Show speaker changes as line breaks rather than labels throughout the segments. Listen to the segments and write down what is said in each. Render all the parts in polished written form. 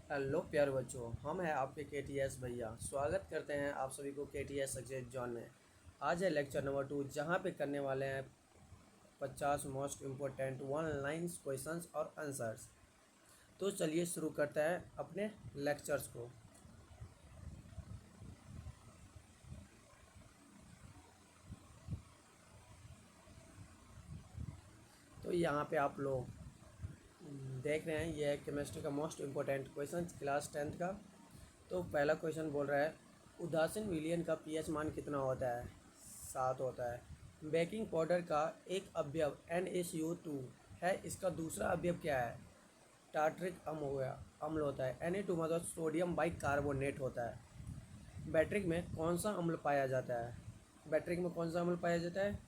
Hello प्यारे बच्चों, हम हैं आपके KTS भैया। स्वागत करते हैं आप सभी को KTS सक्सेस जॉन में। आज है लेक्चर नंबर 2, जहां पे करने वाले हैं 50 most important one lines questions और आंसर्स। तो चलिए शुरू करते हैं अपने लेक्चर्स को। तो यहाँ पे आप लोग देख रहे हैं, ये है केमिस्ट्री का most important question class 10th का। तो पहला क्वेश्चन बोल रहा है, उदासीन विलयन का पीएच मान कितना होता है? 7 होता है। बेकिंग पाउडर का एक अवयव NaCO2 है, इसका दूसरा अवयव क्या है? टार्ट्रिक अम्ल होता है। Na2 मतलब सोडियम बाइकार्बोनेट होता है। बैटरी में कौन सा अम्ल पाया जाता है? बैटरी में कौन सा अम्ल पाया जाता है?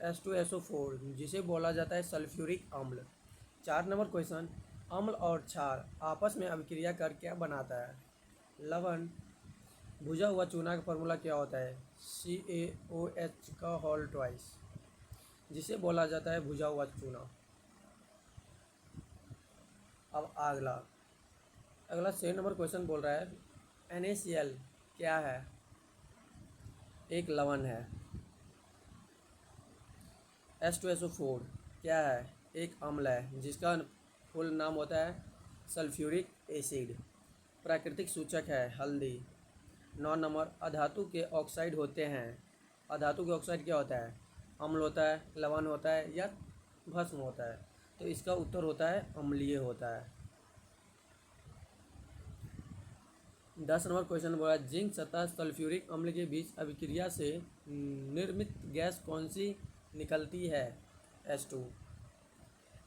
H2SO4, जिसे बोला जाता है सल्फ्यूरिक अम्ल। 4 नंबर क्वेश्चन, अम्ल और क्षार आपस में अभिक्रिया कर क्या बनाता है? लवण। भुजा हुआ चूना का फॉर्मूला क्या होता है? CaOH का होल ट्वाइस, जिसे बोला जाता है भुजा हुआ चूना। अब अगला अगला 6 नंबर क्वेश्चन बोल रहा है, NaCl क्या है? एक लवण है। H2SO4 क्या है? एक अम्ल है, जिसका फुल नाम होता है सल्फ्यूरिक एसिड। प्राकृतिक सूचक है हल्दी। 9 नंबर, अधातु के ऑक्साइड होते हैं। अधातु के ऑक्साइड क्या होता है? अम्ल होता है, लवण होता है, या भस्म होता है? तो इसका उत्तर होता है अम्लीय होता है। 10 नंबर क्वेश्चन बोला, जिंक तथा सल्फ्यूरिक अम्ल के बीच अभिक्रिया से निर्मित गैस कौन सी निकलती है? H2।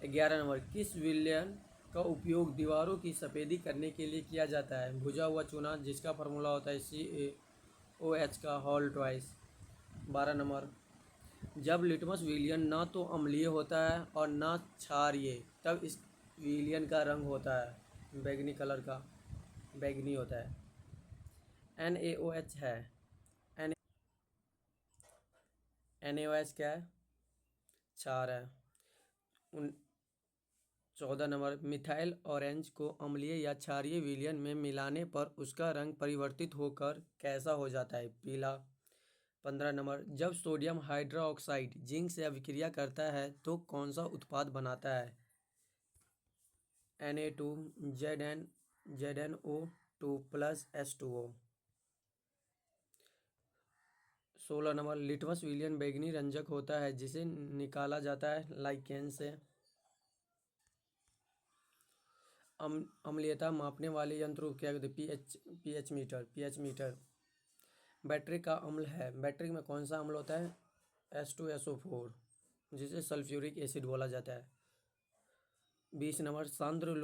11 नंबर, किस विलयन का उपयोग दीवारों की सफ़ेदी करने के लिए किया जाता है? भुजा हुआ चूना, जिसका फार्मूला होता है CaOH का होल ट्वाइस। 12 नंबर, जब लिटमस विलियन ना तो अम्लीय होता है और ना क्षारीय, तब इस विलियन का रंग होता है बैगनी कलर का, बैगनी होता है। NaOH है। NaOH क्या है? क्षार है। 14 नंबर, मिथाइल ऑरेंज को अम्लीय या क्षारीय विलयन में मिलाने पर उसका रंग परिवर्तित होकर कैसा हो जाता है? पीला। 15 नंबर, जब सोडियम हाइड्रोक्साइड जिंक से अभिक्रिया करता है तो कौन सा उत्पाद बनाता है? Na2 ZnO2 plus H2O। 16 number, litmus विलियन बैंगनी रंजक होता है जिसे निकाला जाता है लाइकेन से। अम्लीयता मापने वाले यंत्र को क्या कहते हैं? PH meter. बैटरी का अम्ल है, बैटरी में कौन सा अम्ल होता है? H2SO4, जिसे सल्फ्यूरिक एसिड बोला जाता है। 20 नंबर, सांद्र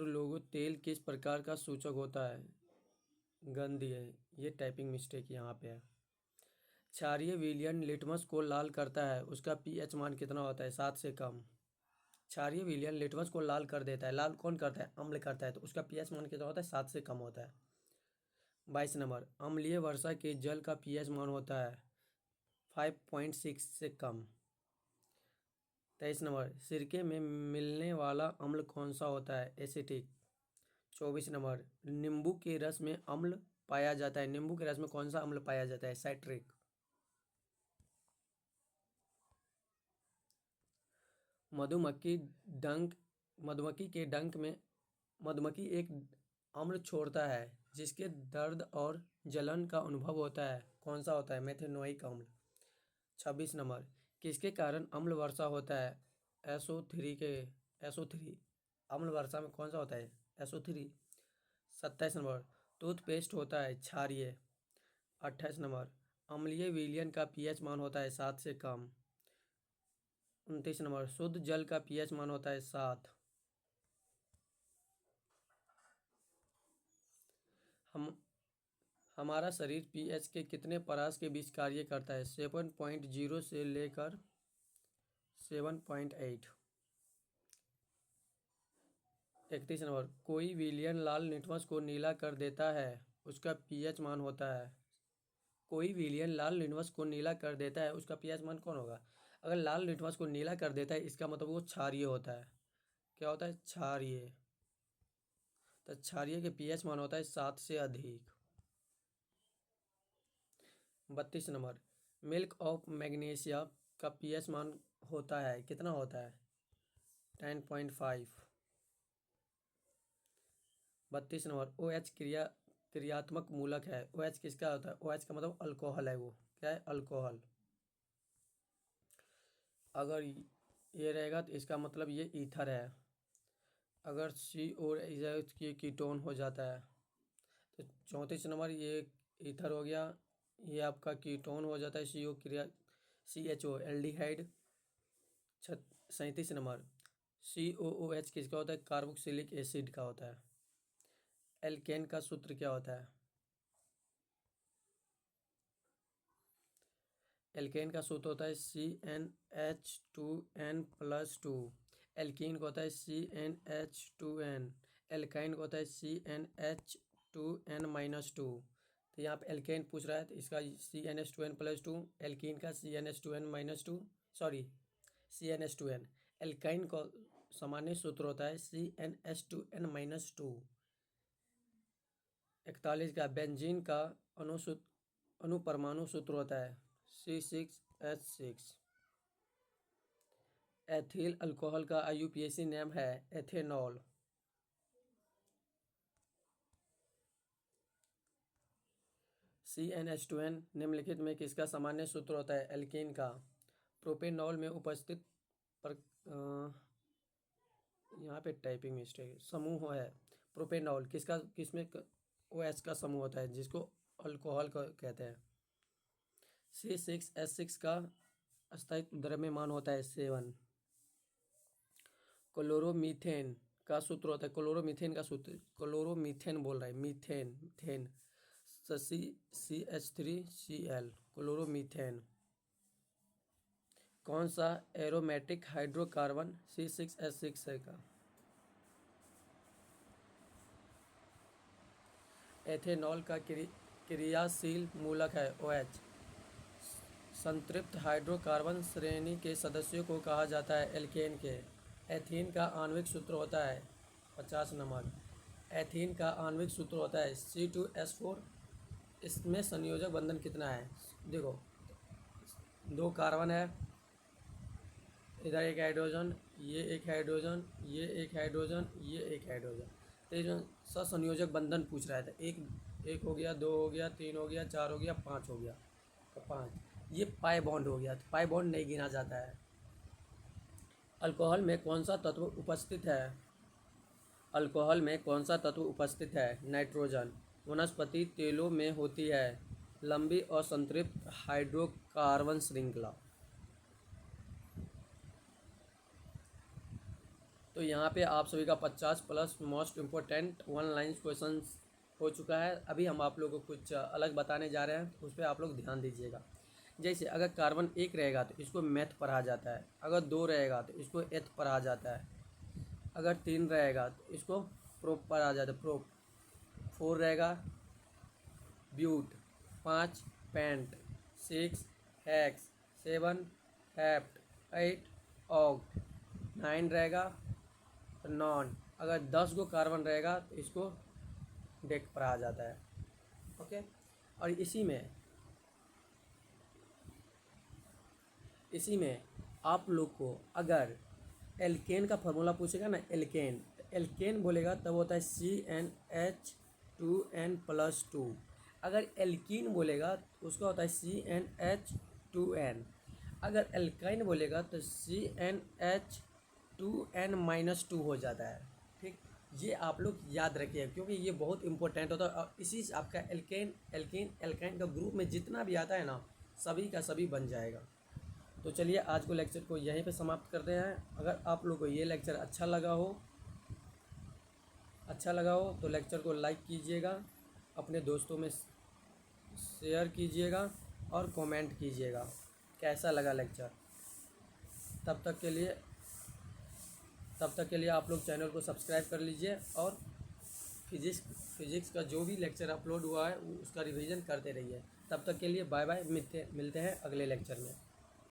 लोगो तेल किस प्रकार का सूचक होता है? गंधी है। ये टाइपिंग मिस्टेक यहाँ पे है। क्षारीय विलयन लिटमस को लाल करता है, उसका पीएच मान कितना होता है? 7 से कम। क्षारीय विलयन लिटमस को लाल कर देता है। लाल कौन करता है? अम्ल करता है, तो उसका पीएच मान कितना होता है? 7 से कम होता है। 22 नंबर, अम्लीय वर्षा के जल का पीएच मान होता है 5.6 से कम। 23 नंबर, सिरके में मिलने वाला अम्ल कौन सा होता है? एसिटिक। 24 नंबर, नींबू के रस में अम्ल पाया जाता है, नींबू के रस में कौन सा अम्ल पाया जाता है? साइट्रिक। मधुमक्खी डंक मधुमक्खी के डंक में मधुमक्खी एक अम्ल छोड़ता है जिसके दर्द और जलन का अनुभव होता है, कौन सा होता है? मेथेनोइक अम्ल। 26 नंबर, किसके कारण अम्ल वर्षा होता है? SO three. अम्ल वर्षा में कौन सा होता है? SO3। 27 नंबर, टूथपेस्ट होता है क्षारीय। 28 नंबर, अम्लीय विलयन का पीएच मान होता है 7 से कम। 29 नंबर, शुद्ध जल का पीएच मान होता है 7। हम हमारा शरीर पीएच के कितने परास के बीच कार्य करता है? 7.0 से लेकर 7.8। 31 नंबर, कोई विलियन लाल लिटमस को नीला कर देता है, उसका पीएच मान होता है। कोई विलियन लाल लिटमस को नीला कर देता है, उसका पीएच मान कौन होगा? अगर लाल लिटमस को नीला कर देता है, इसका मतलब वो क्षारीय होता है। क्या होता है? क्षारीय। तो क्षारीय के पीएच मान होता है 7 से अधिक। 32 नंबर, मिल्क ऑफ मैग्नीशिया का पीएच मान होता है, कितना होता है? 10.5। 32 नंबर, ओ एच क्रियात्मक मूलक है। ओ एच किसका होता है? ओ एच का मतलब अल्कोहल है, वो क्या है? अल्कोहल। अगर ये रहेगा तो इसका मतलब ये ईथर है। अगर सी और की कीटोन हो जाता है तो 34 नंबर, ये ईथर हो गया, ये आपका कीटोन हो जाता है, सी ओ क्रिया CHO एल्डिहाइड। 37 नंबर, COOH किसका होता है? कार्बोक्सिलिक एसिड का होता है। एल्केन का सूत्र क्या होता है? एल्केन का सूत्र होता है CnH2n+2। एल्कीन का होता है CnH2n। एल्काइन का होता है CnH2n-2। तो यहाँ पे एल्केन पूछ रहा है तो इसका CnH2n+2, एल्कीन का CnH2n-2, सॉरी CnH2n। एल्काइन का सामान्य सूत्र होता है CnH2n-2। 41 का बेंजीन का अनुपरमाणु सूत्र होता है C6H6। एथिल अल्कोहल का IUPAC नाम है एथेनॉल। CnH2n निम्नलिखित में किसका सामान्य सूत्र होता है? एल्कीन का। प्रोपेनॉल में उपस्थित पर यहाँ पे टाइपिंग मिस्टेक, समूह है प्रोपेनॉल किसका, किसमें OH का समूह होता है जिसको अल्कोहल का कहते हैं। C6H6 का स्थायित्व द्रव्यमान होता है 7। क्लोरोमीथेन का सूत्र होता है, क्लोरोमीथेन का सूत्र, क्लोरोमीथेन बोल रहा है, मीथेन थेन, CH3Cl, क्लोरोमीथेन। कौन सा एरोमेटिक हाइड्रोकार्बन C6H6 है का? एथेनॉल का क्रियाशील मूलक है OH। संतृप्त हाइड्रोकार्बन श्रेणी के सदस्यों को कहा जाता है एल्केन के। एथीन का आणविक सूत्र होता है 50 नंबर, एथीन का आणविक सूत्र होता है C2H4। इसमें संयोजक बंधन कितना है? देखो, 2 कार्बन है, इधर एक हाइड्रोजन, ये एक हाइड्रोजन, ये एक हाइड्रोजन, ये एक हाइड्रोजन। तो इसमें ससंयोजक बंधन पूछ रहा था। एक हो गया, 2 हो गया, 3 हो गया, 4 हो गया, 5 हो गया। तो 5 ये पाई बॉन्ड हो गया, तो पाई बॉन्ड नहीं गिना जाता है। अल्कोहल में कौन सा तत्व उपस्थित है? अल्कोहल में कौन सा तत्व उपस्थित है? नाइट्रोजन। वनस्पति तेलों में होती है लंबी और संतृप्त हाइड्रोकार्बन श्रृंखला। तो यहाँ पे आप सभी का 50 plus most important 1 line question हो चुका है। अभी हम आप लोगों को कुछ अलग बताने जा रहे हैं, तो उस पर आप लोग ध्यान दीजिएगा। जैसे अगर कार्बन 1 रहेगा तो इसको मेथ पढ़ा जाता है, अगर 2 रहेगा तो इसको एथ पढ़ा जाता है, अगर 3 रहेगा तो इसको प्रोप पढ़ा जाता है, प्रोप। 4 रहेगा but, 5 pent, 6 hex, 7 hept, 8 oct, 9 रहेगा तो नॉन। अगर 10 गो कार्बन रहेगा तो इसको डेक पढ़ा जाता है। ओके, और इसी में आप लोग को अगर एल्केन का फार्मूला पूछेगा ना, एल्केन, तो एल्केन बोलेगा तब होता है CnH2n+2। अगर एल्कीन बोलेगा तो उसका होता है CnH2n। अगर एल्काइन बोलेगा तो CnH2n-2 हो जाता है। ठीक, ये आप लोग याद रखिए क्योंकि ये बहुत इंपॉर्टेंट होता है। और इसी से आपका एल्केन, एल्कीन, एल्काइन का ग्रुप में जितना भी आता है ना, सभी का सभी बन जाएगा। तो चलिए आज को लेक्चर को यहीं पे समाप्त करते हैं। अगर आप लोग को ये लेक्चर अच्छा लगा हो तो लेक्चर को लाइक कीजिएगा, अपने दोस्तों में शेयर कीजिएगा और कमेंट कीजिएगा कैसा लगा लेक्चर। तब तक के लिए आप लोग चैनल को सब्सक्राइब कर लीजिए और फिजिक्स का जो भी लेक्चर अपलोड हुआ है उसका रिवीजन करते रहिए। तब तक के लिए बाय बाय, मिलते हैं अगले लेक्चर में।